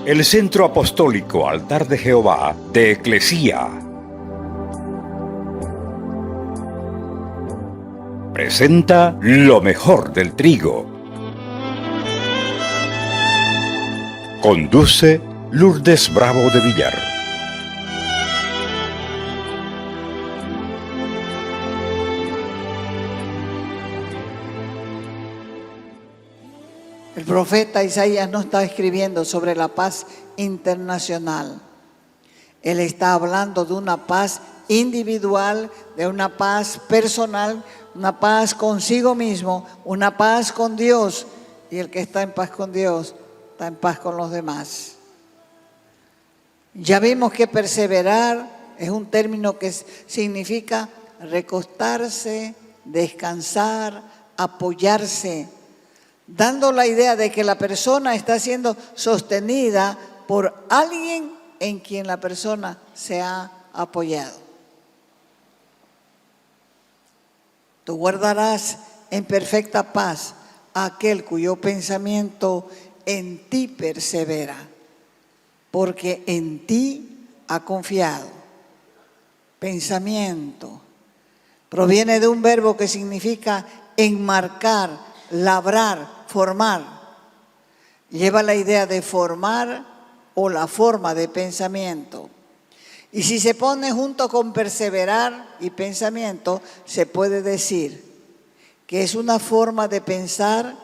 el Centro Apostólico Altar de Jehová de Eclesía presenta lo mejor del trigo. Conduce Lourdes Bravo de Villar. El profeta Isaías no está escribiendo sobre la paz internacional. Él está hablando de una paz individual, de una paz personal, una paz consigo mismo, una paz con Dios. Y el que está en paz con Dios, está en paz con los demás. Ya vimos que perseverar es un término que significa recostarse, descansar, apoyarse, dando la idea de que la persona está siendo sostenida por alguien en quien la persona se ha apoyado. Tú guardarás en perfecta paz a aquel cuyo pensamiento en ti persevera, porque en ti ha confiado. Pensamiento proviene de un verbo que significa enmarcar, labrar, formar. Lleva la idea de formar o la forma de pensamiento. Y si se pone junto con perseverar y pensamiento, se puede decir que es una forma de pensar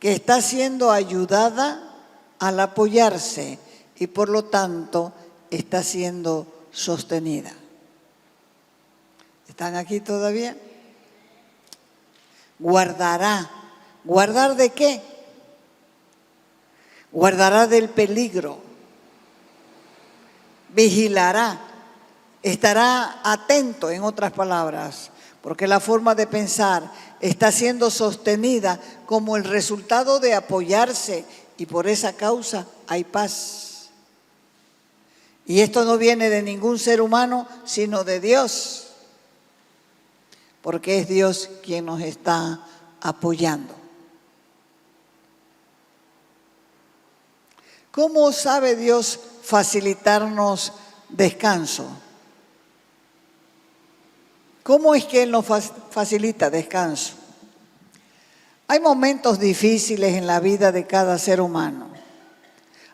que está siendo ayudada al apoyarse y por lo tanto está siendo sostenida. ¿Están aquí todavía? Guardará. ¿Guardar de qué? Guardará del peligro. Vigilará. Estará atento, en otras palabras, porque la forma de pensar está siendo sostenida como el resultado de apoyarse y por esa causa hay paz. Y esto no viene de ningún ser humano, sino de Dios, porque es Dios quien nos está apoyando. ¿Cómo sabe Dios facilitarnos descanso? ¿Cómo es que Él nos facilita descanso? Hay momentos difíciles en la vida de cada ser humano.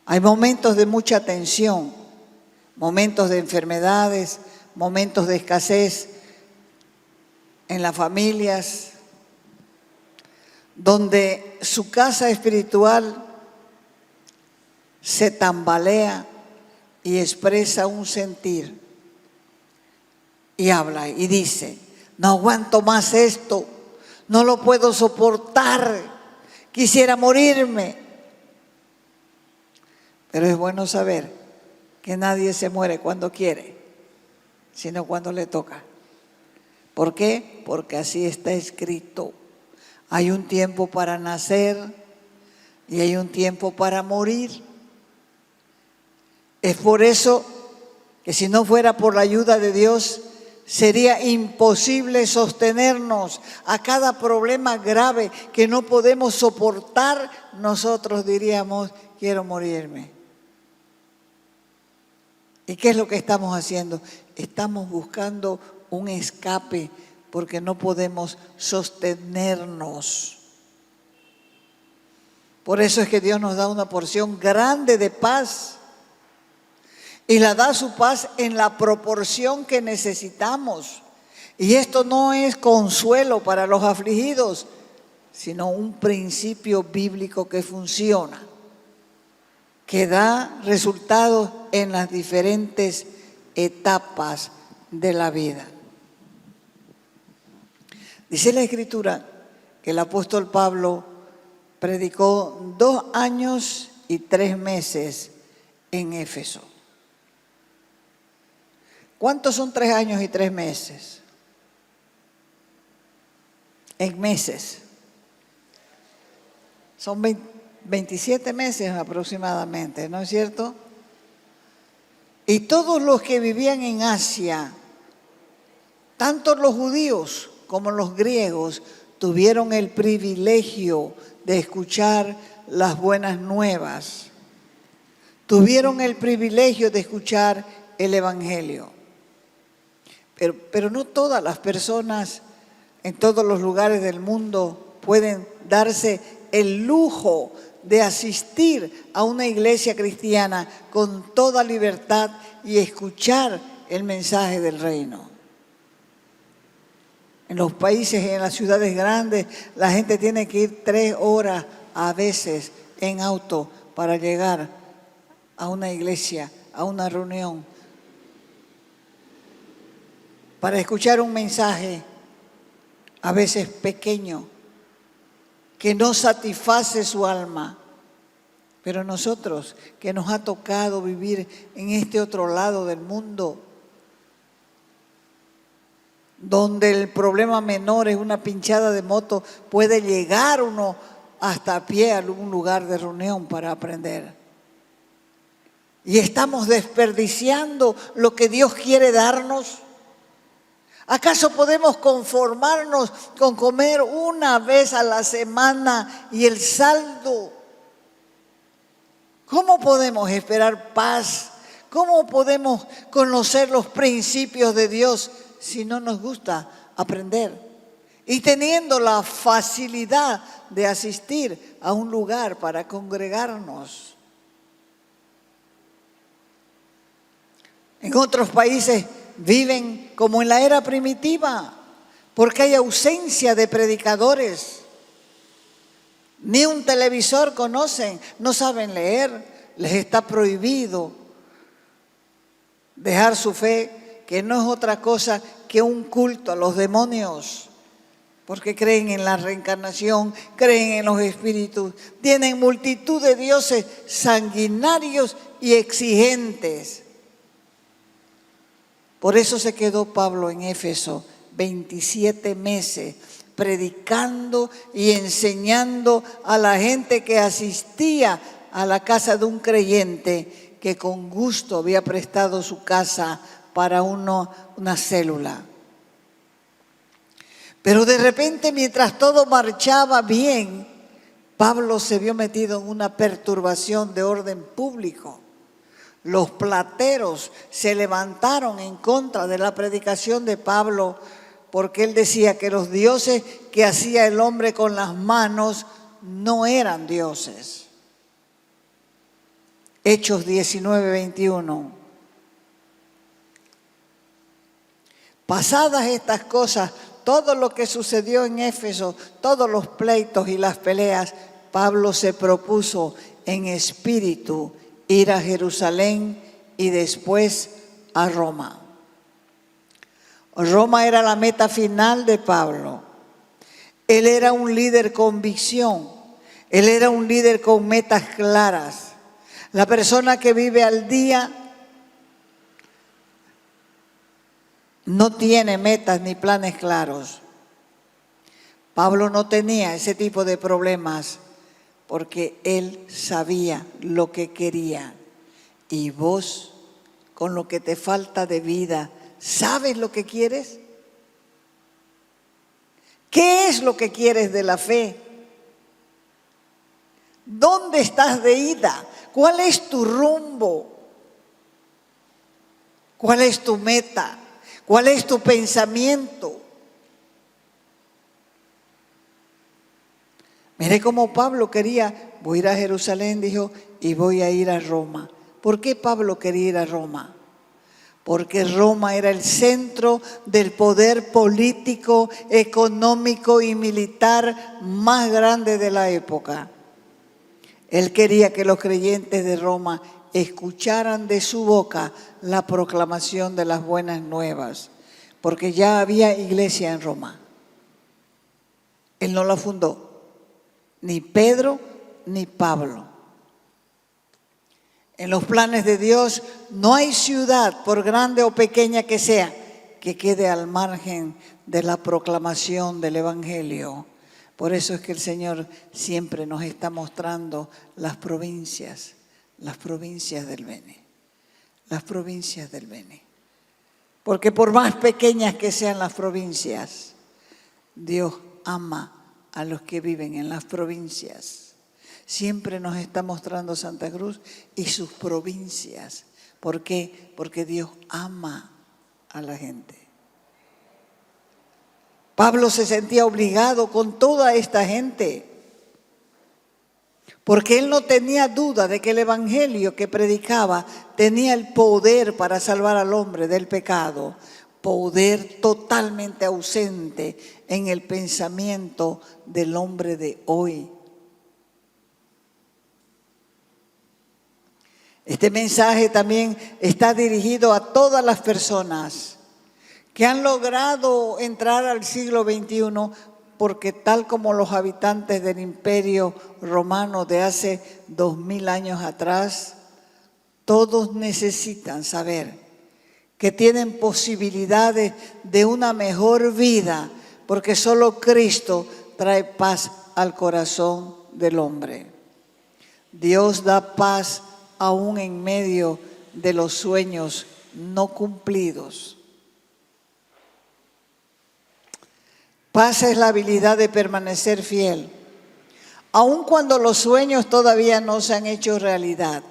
Hay momentos de mucha tensión, momentos de enfermedades, momentos de escasez en las familias, donde su casa espiritual se tambalea y expresa un sentir y habla y dice: no aguanto más esto, no lo puedo soportar, quisiera morirme. Pero es bueno saber que nadie se muere cuando quiere, sino cuando le toca. ¿Por qué? Porque así está escrito. Hay un tiempo para nacer y hay un tiempo para morir. Es por eso que si no fuera por la ayuda de Dios, sería imposible sostenernos a cada problema grave que no podemos soportar. Nosotros diríamos: quiero morirme. ¿Y qué es lo que estamos haciendo? Estamos buscando un escape porque no podemos sostenernos. Por eso es que Dios nos da una porción grande de paz. Y la da su paz en la proporción que necesitamos. Y esto no es consuelo para los afligidos, sino un principio bíblico que funciona, que da resultados en las diferentes etapas de la vida. Dice la Escritura que el apóstol Pablo predicó 2 años y 3 meses en Éfeso. ¿Cuántos son 3 años y 3 meses? En meses. Son 27 meses aproximadamente, ¿no es cierto? Y todos los que vivían en Asia, tanto los judíos como los griegos, tuvieron el privilegio de escuchar las buenas nuevas. tuvieron el privilegio de escuchar el Evangelio. Pero no todas las personas en todos los lugares del mundo pueden darse el lujo de asistir a una iglesia cristiana con toda libertad y escuchar el mensaje del reino. En los países, en las ciudades grandes, la gente tiene que ir 3 horas a veces en auto para llegar a una iglesia, a una reunión, para escuchar un mensaje a veces pequeño, que no satisface su alma. Pero nosotros, que nos ha tocado vivir en este otro lado del mundo, donde el problema menor es una pinchada de moto, puede llegar uno hasta a pie a algún lugar de reunión para aprender. Y estamos desperdiciando lo que Dios quiere darnos. ¿Acaso podemos conformarnos con comer una vez a la semana y el saldo? ¿Cómo podemos esperar paz? ¿Cómo podemos conocer los principios de Dios si no nos gusta aprender? Y teniendo la facilidad de asistir a un lugar para congregarnos. En otros países viven como en la era primitiva, porque hay ausencia de predicadores. Ni un televisor conocen, no saben leer, les está prohibido dejar su fe, que no es otra cosa que un culto a los demonios, porque creen en la reencarnación, creen en los espíritus, tienen multitud de dioses sanguinarios y exigentes. Por eso se quedó Pablo en Éfeso 27 meses predicando y enseñando a la gente que asistía a la casa de un creyente que con gusto había prestado su casa para una célula. Pero de repente, mientras todo marchaba bien, Pablo se vio metido en una perturbación de orden público. Los plateros se levantaron en contra de la predicación de Pablo porque él decía que los dioses que hacía el hombre con las manos no eran dioses. Hechos 19:21. Pasadas estas cosas, todo lo que sucedió en Éfeso, todos los pleitos y las peleas, Pablo se propuso en espíritu ir a Jerusalén y después a Roma. Roma era la meta final de Pablo. Él era un líder con visión. Él era un líder con metas claras. La persona que vive al día no tiene metas ni planes claros. Pablo no tenía ese tipo de problemas porque él sabía lo que quería. Y vos, con lo que te falta de vida, ¿sabes lo que quieres? ¿Qué es lo que quieres de la fe? ¿Dónde estás de ida? ¿Cuál es tu rumbo? ¿Cuál es tu meta? ¿Cuál es tu pensamiento? Mire cómo Pablo quería, voy a ir a Jerusalén, dijo, y voy a ir a Roma. ¿Por qué Pablo quería ir a Roma? Porque Roma era el centro del poder político, económico y militar más grande de la época. Él quería que los creyentes de Roma escucharan de su boca la proclamación de las buenas nuevas, porque ya había iglesia en Roma. Él no la fundó. Ni Pedro ni Pablo. En los planes de Dios no hay ciudad, por grande o pequeña que sea, que quede al margen de la proclamación del Evangelio. Por eso es que el Señor siempre nos está mostrando las provincias del Bene. Las provincias del Bene. Porque por más pequeñas que sean las provincias, Dios ama a los que viven en las provincias. Siempre nos está mostrando Santa Cruz y sus provincias. ¿Por qué? Porque Dios ama a la gente. Pablo se sentía obligado con toda esta gente, porque él no tenía duda de que el evangelio que predicaba tenía el poder para salvar al hombre del pecado, poder totalmente ausente en el pensamiento del hombre de hoy. Este mensaje también está dirigido a todas las personas que han logrado entrar al siglo XXI, porque tal como los habitantes del Imperio Romano de hace 2000 años atrás, todos necesitan saber que tienen posibilidades de una mejor vida, porque solo Cristo trae paz al corazón del hombre. Dios da paz aún en medio de los sueños no cumplidos. Paz es la habilidad de permanecer fiel, aun cuando los sueños todavía no se han hecho realidad.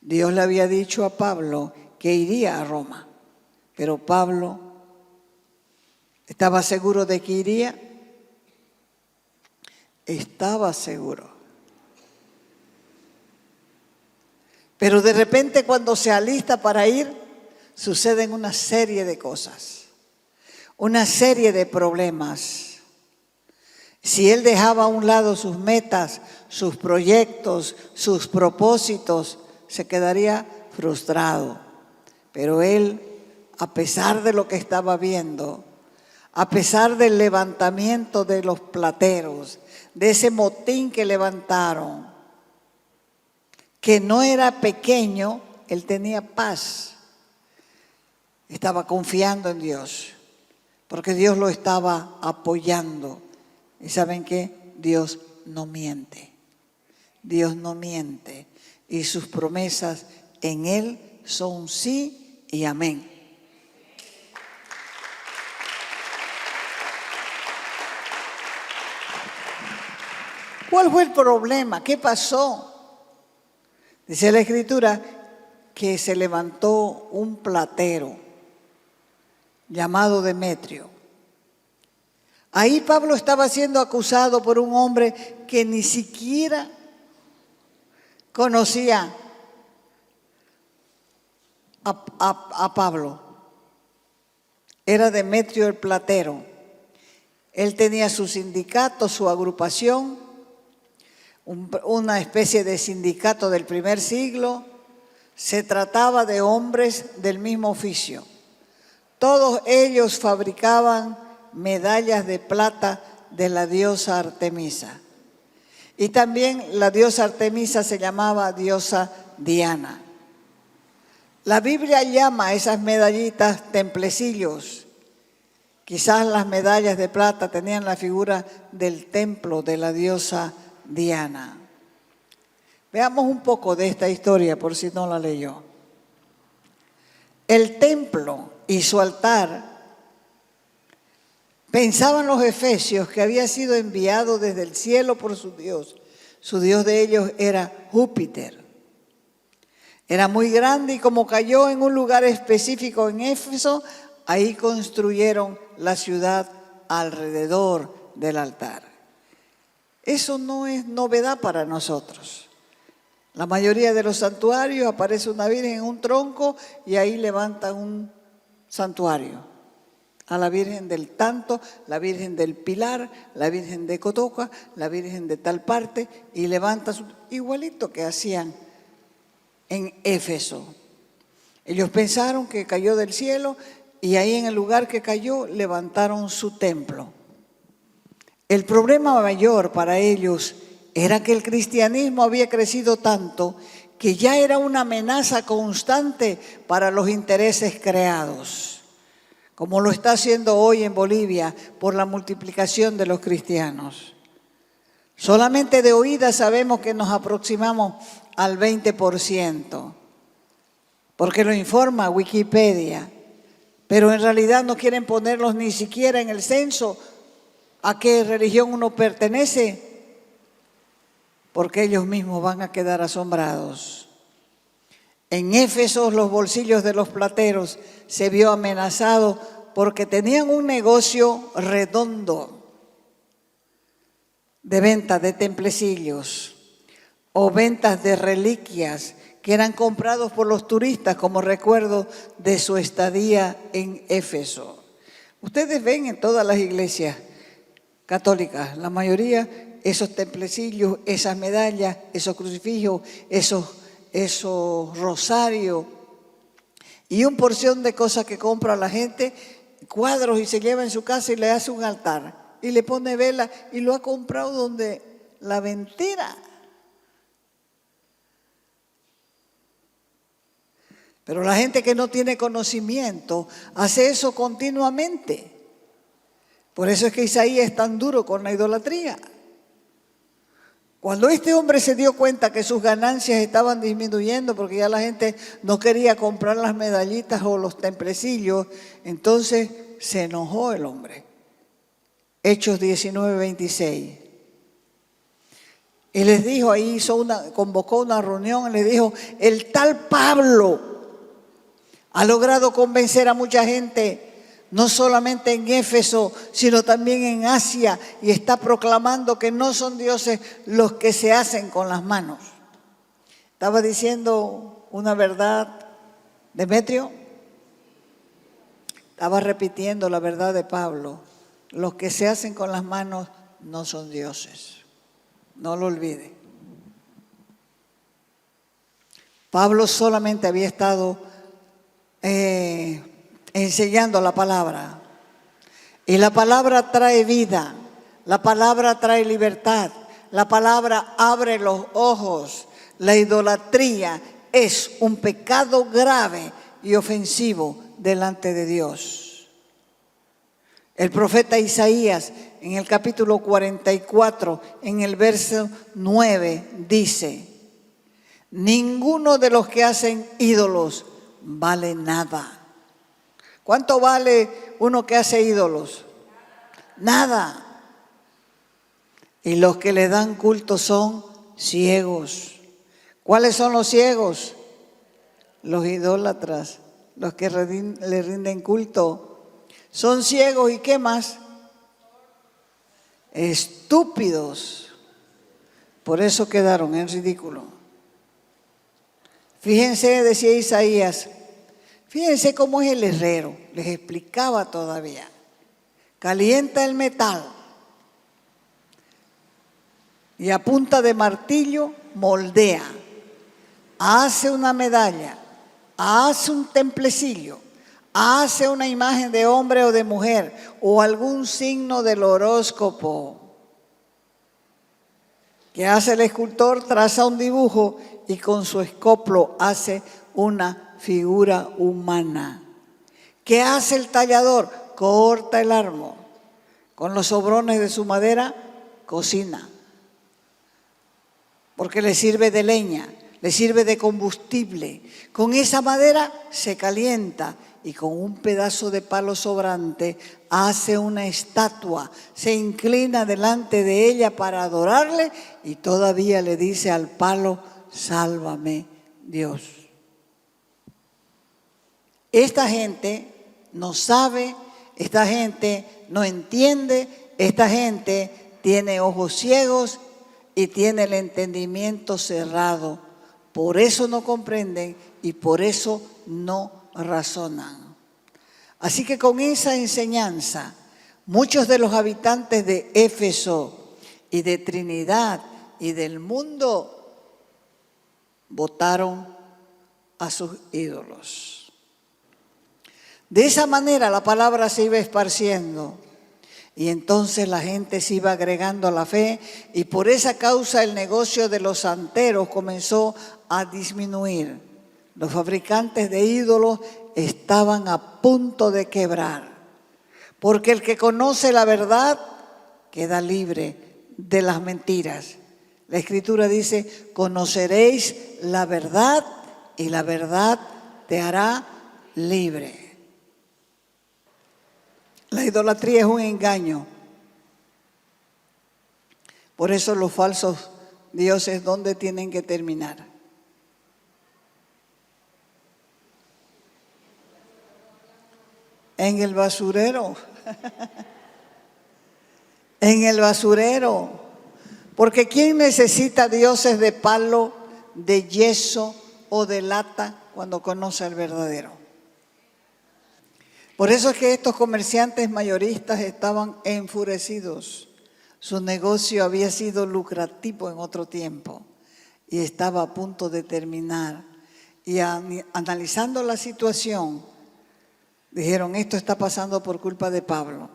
Dios le había dicho a Pablo que iría a Roma, pero Pablo ¿estaba seguro de que iría? Estaba seguro. Pero de repente cuando se alista para ir, suceden una serie de cosas, una serie de problemas. Si él dejaba a un lado sus metas, sus proyectos, sus propósitos, se quedaría frustrado. Pero él, a pesar de lo que estaba viendo, a pesar del levantamiento de los plateros, de ese motín que levantaron, que no era pequeño, él tenía paz. Estaba confiando en Dios, porque Dios lo estaba apoyando. ¿Y saben qué? Dios no miente. Dios no miente. Y sus promesas en Él son sí y amén. ¿Cuál fue el problema? ¿Qué pasó? Dice la Escritura que se levantó un platero llamado Demetrio. Ahí Pablo estaba siendo acusado por un hombre que ni siquiera conocía a Pablo. Era Demetrio el platero. Él tenía su sindicato, su agrupación, una especie de sindicato del primer siglo. Se trataba de hombres del mismo oficio. Todos ellos fabricaban medallas de plata de la diosa Artemisa. Y también la diosa Artemisa se llamaba diosa Diana. La Biblia llama a esas medallitas templecillos. Quizás las medallas de plata tenían la figura del templo de la diosa Diana. Veamos un poco de esta historia por si no la leyó. El templo y su altar, pensaban los efesios que había sido enviado desde el cielo por su Dios. Su Dios de ellos era Júpiter. Era muy grande y como cayó en un lugar específico en Éfeso, ahí construyeron la ciudad alrededor del altar. Eso no es novedad para nosotros. La mayoría de los santuarios aparece una virgen en un tronco y ahí levantan un santuario. A la Virgen del Tanto, la Virgen del Pilar, la Virgen de Cotoca, la Virgen de tal parte, y levanta igualito que hacían en Éfeso. Ellos pensaron que cayó del cielo y ahí en el lugar que cayó levantaron su templo. El problema mayor para ellos era que el cristianismo había crecido tanto que ya era una amenaza constante para los intereses creados, como lo está haciendo hoy en Bolivia por la multiplicación de los cristianos. Solamente de oída sabemos que nos aproximamos al 20%, porque lo informa Wikipedia, pero en realidad no quieren ponerlos ni siquiera en el censo a qué religión uno pertenece. porque ellos mismos van a quedar asombrados. En Éfeso los bolsillos de los plateros se vio amenazados porque tenían un negocio redondo de venta de templecillos o ventas de reliquias que eran comprados por los turistas como recuerdo de su estadía en Éfeso. Ustedes ven en todas las iglesias católicas, la mayoría, esos templecillos, esas medallas, esos crucifijos, esos rosarios y una porción de cosas que compra la gente, cuadros, y se lleva en su casa y le hace un altar y le pone vela y lo ha comprado donde la mentira. Pero la gente que no tiene conocimiento hace eso continuamente. Por eso es que Isaías es tan duro con la idolatría. Cuando este hombre se dio cuenta que sus ganancias estaban disminuyendo porque ya la gente no quería comprar las medallitas o los templecillos, entonces se enojó el hombre. Hechos 19:26. Y les dijo, ahí convocó una reunión y les dijo, el tal Pablo ha logrado convencer a mucha gente, no solamente en Éfeso, sino también en Asia, y está proclamando que no son dioses los que se hacen con las manos. Estaba diciendo una verdad Demetrio, estaba repitiendo la verdad de Pablo. Los que se hacen con las manos no son dioses, no lo olvide. Pablo solamente había estado enseñando la palabra. Y la palabra trae vida, la palabra trae libertad, la palabra abre los ojos. La idolatría es un pecado grave y ofensivo delante de Dios. El profeta Isaías en el capítulo 44, en el verso 9, dice: ninguno de los que hacen ídolos vale nada. ¿Cuánto vale uno que hace ídolos? Nada. Y los que le dan culto son ciegos. ¿Cuáles son los ciegos? Los idólatras, los que le rinden culto. Son ciegos, ¿y qué más? Estúpidos. Por eso quedaron en ridículo. Fíjense, decía Isaías, fíjense cómo es el herrero, les explicaba todavía. Calienta el metal y a punta de martillo moldea, hace una medalla, hace un templecillo, hace una imagen de hombre o de mujer o algún signo del horóscopo. ¿Qué hace el escultor? Traza un dibujo y con su escoplo hace una figura humana. ¿Qué hace el tallador? Corta el árbol. Con los sobrones de su madera, cocina. Porque le sirve de leña, le sirve de combustible. Con esa madera se calienta y con un pedazo de palo sobrante hace una estatua, se inclina delante de ella para adorarle y todavía le dice al palo: sálvame, Dios. Esta gente no sabe, esta gente no entiende, esta gente tiene ojos ciegos y tiene el entendimiento cerrado. Por eso no comprenden y por eso no razonan. Así que con esa enseñanza, muchos de los habitantes de Éfeso y de Trinidad y del mundo votaron a sus ídolos. De esa manera la palabra se iba esparciendo y entonces la gente se iba agregando a la fe y por esa causa el negocio de los santeros comenzó a disminuir. Los fabricantes de ídolos estaban a punto de quebrar, porque el que conoce la verdad queda libre de las mentiras. La Escritura dice: conoceréis la verdad y la verdad te hará libre. La idolatría es un engaño. Por eso los falsos dioses dónde tienen que terminar. En el basurero. En el basurero. Porque ¿quién necesita dioses de palo, de yeso o de lata cuando conoce al verdadero? Por eso es que estos comerciantes mayoristas estaban enfurecidos. Su negocio había sido lucrativo en otro tiempo y estaba a punto de terminar. Y analizando la situación, dijeron, esto está pasando por culpa de Pablo.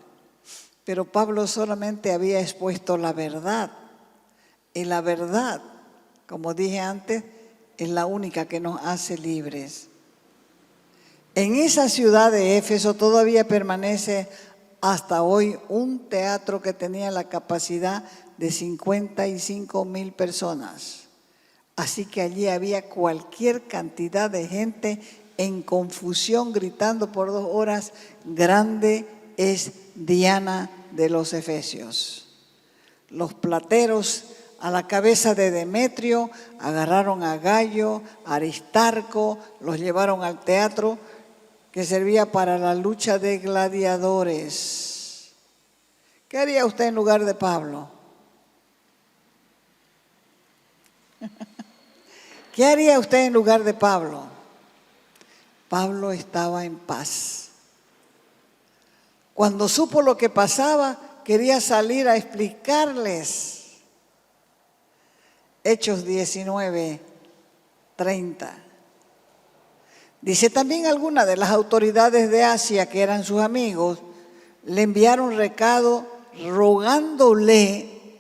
Pero Pablo solamente había expuesto la verdad. Y la verdad, como dije antes, es la única que nos hace libres. En esa ciudad de Éfeso todavía permanece hasta hoy un teatro que tenía la capacidad de 55,000 personas. Así que allí había cualquier cantidad de gente en confusión, gritando por 2 horas, grande es Diana de los Efesios. Los plateros, a la cabeza de Demetrio, agarraron a Gallo, a Aristarco, los llevaron al teatro que servía para la lucha de gladiadores. ¿Qué haría usted en lugar de Pablo? ¿Qué haría usted en lugar de Pablo? Pablo estaba en paz. Cuando supo lo que pasaba, quería salir a explicarles. Hechos 19:30. Dice, también algunas de las autoridades de Asia, que eran sus amigos, le enviaron recado rogándole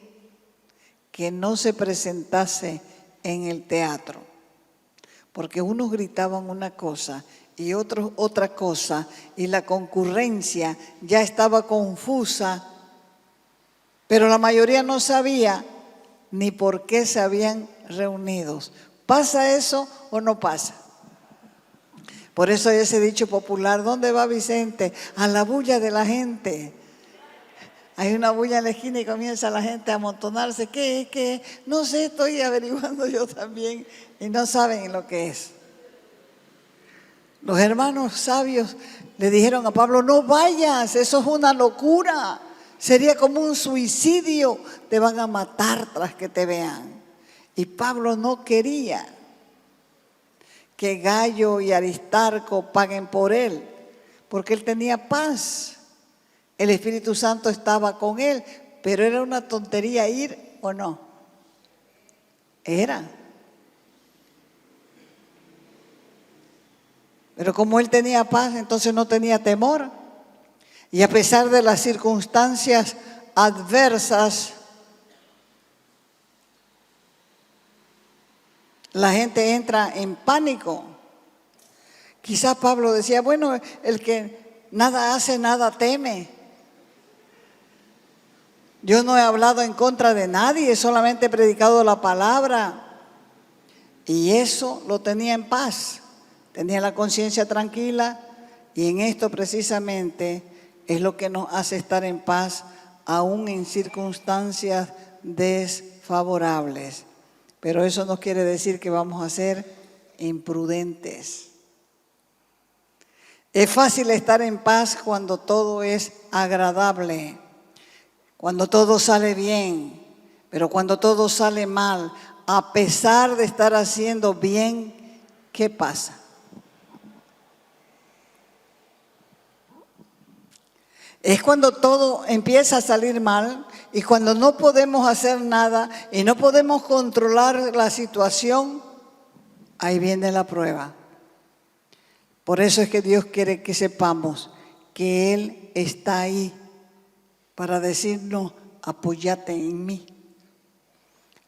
que no se presentase en el teatro. Porque unos gritaban una cosa y otros otra cosa, y la concurrencia ya estaba confusa, pero la mayoría no sabía ni por qué se habían reunido. ¿Pasa eso o no pasa? Por eso hay ese dicho popular, ¿dónde va Vicente? A la bulla de la gente. Hay una bulla en la esquina y comienza la gente a amontonarse. ¿Qué? No sé, estoy averiguando yo también. Y no saben lo que es. Los hermanos sabios le dijeron a Pablo, no vayas, eso es una locura. Sería como un suicidio, te van a matar tras que te vean. Y Pablo no quería que Gallo y Aristarco paguen por él, porque él tenía paz. El Espíritu Santo estaba con él, pero era una tontería ir o no. Era. Pero como él tenía paz, entonces no tenía temor. Y a pesar de las circunstancias adversas, la gente entra en pánico. Quizás Pablo decía, bueno, el que nada hace, nada teme. Yo no he hablado en contra de nadie, solamente he predicado la palabra. Y eso lo tenía en paz. Tenía la conciencia tranquila, y en esto precisamente es lo que nos hace estar en paz aún en circunstancias desfavorables. Pero eso no quiere decir que vamos a ser imprudentes. Es fácil estar en paz cuando todo es agradable, cuando todo sale bien, pero cuando todo sale mal, a pesar de estar haciendo bien, ¿qué pasa? Es cuando todo empieza a salir mal y cuando no podemos hacer nada y no podemos controlar la situación, ahí viene la prueba. Por eso es que Dios quiere que sepamos que Él está ahí para decirnos, apóyate en mí,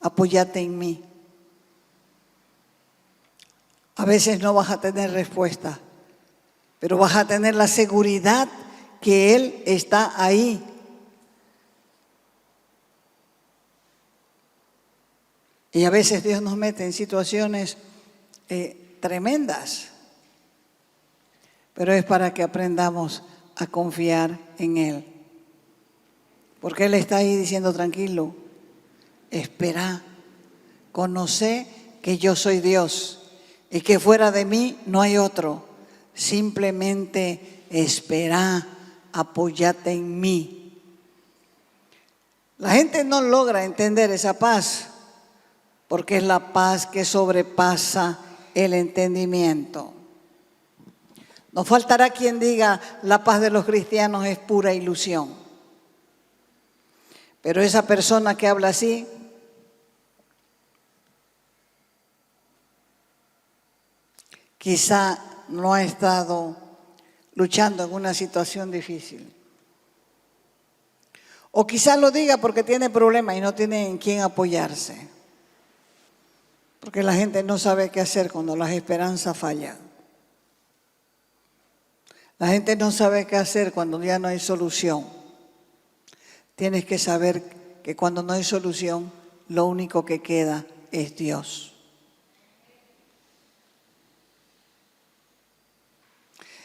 apóyate en mí. A veces no vas a tener respuesta, pero vas a tener la seguridad que Él está ahí. Y a veces Dios nos mete en situaciones tremendas, pero es para que aprendamos a confiar en Él. Porque Él está ahí diciendo, tranquilo, espera, Conocé que yo soy Dios y que fuera de mí no hay otro. Simplemente espera, apóyate en mí. La gente no logra entender esa paz porque es la paz que sobrepasa el entendimiento. No faltará quien diga la paz de los cristianos es pura ilusión. Pero esa persona que habla así quizá no ha estado luchando en una situación difícil. O quizá lo diga porque tiene problemas y no tiene en quién apoyarse. Porque la gente no sabe qué hacer cuando las esperanzas fallan. La gente no sabe qué hacer cuando ya no hay solución. Tienes que saber que cuando no hay solución, lo único que queda es Dios.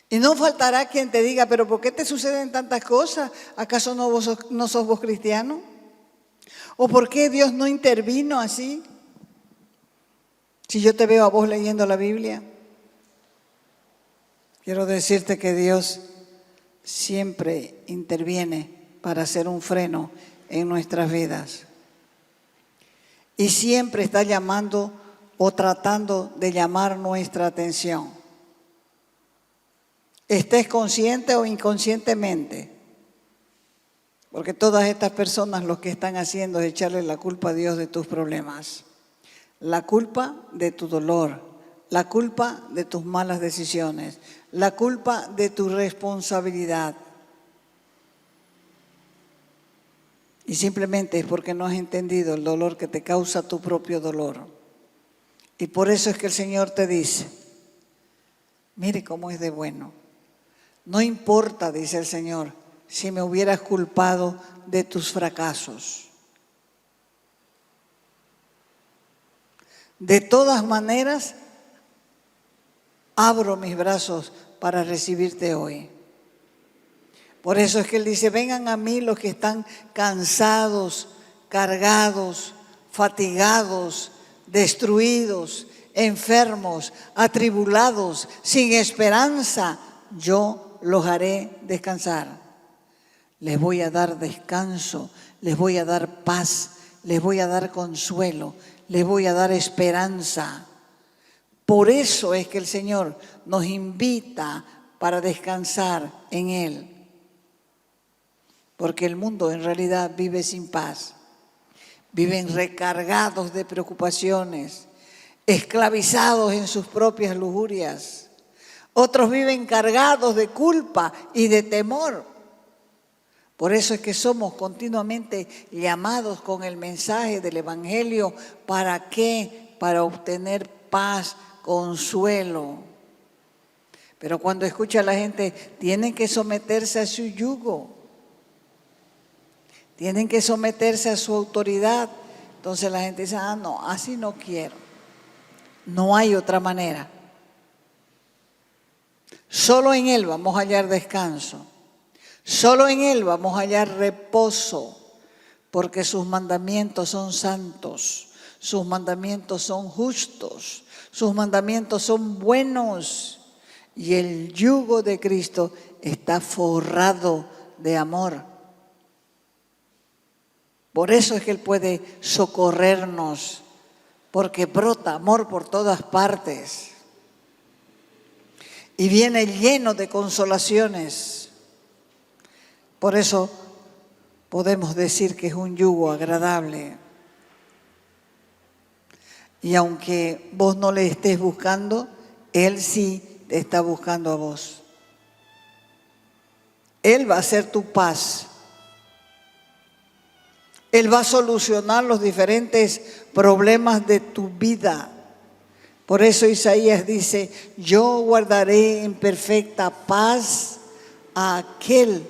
Y no faltará quien te diga, pero ¿por qué te suceden tantas cosas? ¿Acaso no sos vos cristiano? ¿O por qué Dios no intervino así? Si yo te veo a vos leyendo la Biblia, quiero decirte que Dios siempre interviene para hacer un freno en nuestras vidas. Y siempre está llamando o tratando de llamar nuestra atención. Estés consciente o inconscientemente. Porque todas estas personas lo que están haciendo es echarle la culpa a Dios de tus problemas. La culpa de tu dolor, la culpa de tus malas decisiones, la culpa de tu responsabilidad. Y simplemente es porque no has entendido el dolor que te causa tu propio dolor. Y por eso es que el Señor te dice, mire cómo es de bueno. No importa, dice el Señor, si me hubieras culpado de tus fracasos. De todas maneras, abro mis brazos para recibirte hoy. Por eso es que Él dice, vengan a mí los que están cansados, cargados, fatigados, destruidos, enfermos, atribulados, sin esperanza. Yo los haré descansar. Les voy a dar descanso, les voy a dar paz, les voy a dar consuelo, les voy a dar esperanza. Por eso es que el Señor nos invita para descansar en Él. Porque el mundo en realidad vive sin paz. Viven recargados de preocupaciones, esclavizados en sus propias lujurias. Otros viven cargados de culpa y de temor. Por eso es que somos continuamente llamados con el mensaje del Evangelio. ¿Para qué? Para obtener paz, consuelo. Pero cuando escucha a la gente, tienen que someterse a su yugo. Tienen que someterse a su autoridad. Entonces la gente dice, no, así no quiero. No hay otra manera. Solo en Él vamos a hallar descanso. Solo en Él vamos a hallar reposo. Porque sus mandamientos son santos. Sus mandamientos son justos. Sus mandamientos son buenos. Y el yugo de Cristo está forrado de amor. Por eso es que Él puede socorrernos, porque brota amor por todas partes. Y viene lleno de consolaciones. Por eso podemos decir que es un yugo agradable. Y aunque vos no le estés buscando, Él sí te está buscando a vos. Él va a ser tu paz. Él va a solucionar los diferentes problemas de tu vida. Por eso Isaías dice, yo guardaré en perfecta paz a aquel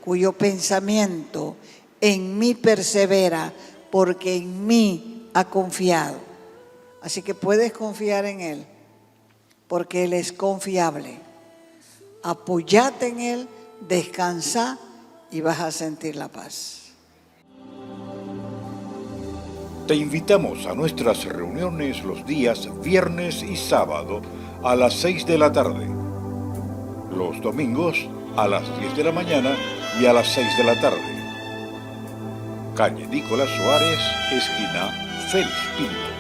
cuyo pensamiento en mí persevera, porque en mí ha confiado. Así que puedes confiar en Él, porque Él es confiable. Apóyate en Él, descansa y vas a sentir la paz. Te invitamos a nuestras reuniones los días viernes y sábado a las 6 de la tarde. Los domingos a las 10 de la mañana y a las 6 de la tarde. Calle Nicolás Suárez, esquina Félix Pinto.